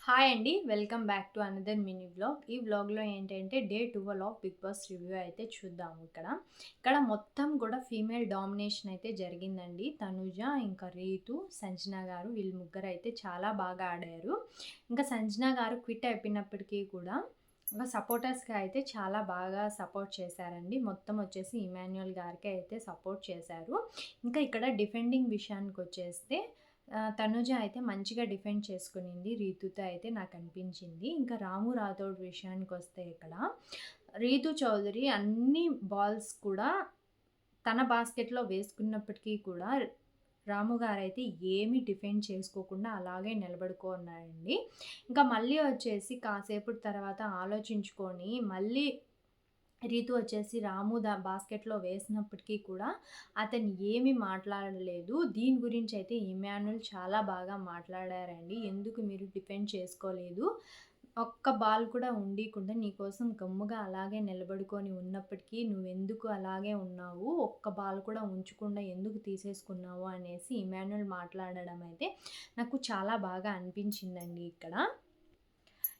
Hi అండి. Welcome back to another mini vlog. ఈ వ్లాగ్‌లో ఏంటంటే day 12 of Bigg Boss review అయితే చూద్దాము ఇక్కడ. ఇక్కడ మొత్తం కూడా ఫీమేల్ డామినేషన్ అయితే జరిగిందండి. తనుజ, ఇంకా రీతు, సంజన గారు వీళ్ళు ముగ్గురైతే చాలా బాగా ఆడారు. ఇంకా సంజన గారు క్విట్ అయిపోయినప్పటికీ కూడా ఇంకా సపోర్టర్స్‌గా అయితే చాలా బాగా సపోర్ట్ చేశారండి. మొత్తం వచ్చేసి ఇమాన్యుయల్ గారికే అయితే సపోర్ట్ చేశారు. ఇంకా ఇక్కడ డిఫెండింగ్ విషయానికొచ్చేస్తే తనుజ అయితే మంచిగా డిఫెండ్ చేసుకునింది రీతుతో అయితే నాకనిపించింది. ఇంకా రాము రాథోడ్ విషయానికొస్తే ఇక్కడ రీతు చౌదరి అన్ని బాల్స్ కూడా తన బాస్కెట్‌లో వేసుకున్నప్పటికీ కూడా రాము గారైతే ఏమీ డిఫెండ్ చేసుకోకుండా అలాగే నిలబడుకున్నారండి. ఇంకా మళ్ళీ వచ్చేసి కాసేపటి తర్వాత ఆలోచించుకొని మళ్ళీ రీతు వచ్చేసి రాము బాస్కెట్‌లో వేసినప్పటికీ కూడా అతను ఏమీ మాట్లాడలేదు. దీని గురించయితే ఇమాన్యుయల్ చాలా బాగా మాట్లాడారండి. ఎందుకు మీరు డిఫెండ్ చేసుకోలేదు? ఒక్క బాల్ కూడా ఉండీకుండా నీకోసం గమ్ముగా అలాగే నిలబడుకొని ఉన్నప్పటికీ నువ్వెందుకు అలాగే ఉన్నావు? ఒక్క బాల్ కూడా ఉంచకుండా ఎందుకు తీసేసుకున్నావు? అనేసి ఇమాన్యుయల్ మాట్లాడడం అయితే నాకు చాలా బాగా అనిపించిందండి ఇక్కడ.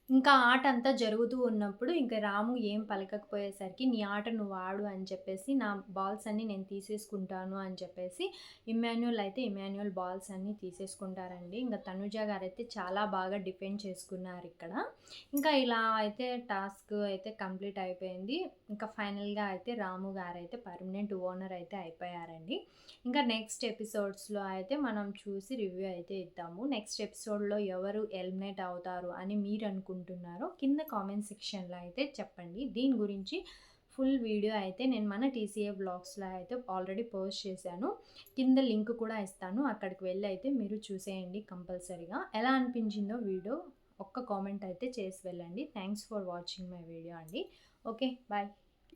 ఇంకా ఆట అంతా జరుగుతూ ఉన్నప్పుడు ఇంక రాము ఏం పలకకపోయేసరికి, "నీ ఆట నువ్వు ఆడు" అని చెప్పేసి, "నా బాల్స్ అన్నీ నేను తీసేసుకుంటాను" అని చెప్పేసి ఇమాన్యుయల్ బాల్స్ అన్నీ తీసేసుకుంటారండి. ఇంక తనుజ గారైతే చాలా బాగా డిఫెండ్ చేసుకున్నారిక్కడ. ఇంకా ఇలా అయితే టాస్క్ అయితే కంప్లీట్ అయిపోయింది. ఇంకా ఫైనల్‌గా అయితే రాము గారైతే పర్మనెంట్ ఓనర్ అయితే అయిపోయారండి. ఇంకా నెక్స్ట్ ఎపిసోడ్స్‌లో అయితే మనం చూసి రివ్యూ అయితే ఇద్దాము. నెక్స్ట్ ఎపిసోడ్‌లో ఎవరు ఎలిమినేట్ అవుతారు అని మీరు అనుకుంటున్నారో కింద కామెంట్ సెక్షన్‌లో అయితే చెప్పండి. దీని గురించి ఫుల్ వీడియో అయితే నేను మన టీసీఏ వ్లాగ్స్‌లో అయితే ఆల్రెడీ పోస్ట్ చేశాను. కింద లింక్ కూడా ఇస్తాను. అక్కడికి వెళ్ళి అయితే మీరు చూసేయండి కంపల్సరీగా. ఎలా అనిపించిందో వీడియో ఒక్క కామెంట్ అయితే చేసి వెళ్ళండి. Thanks for watching my video అండి. ఓకే. బాయ్.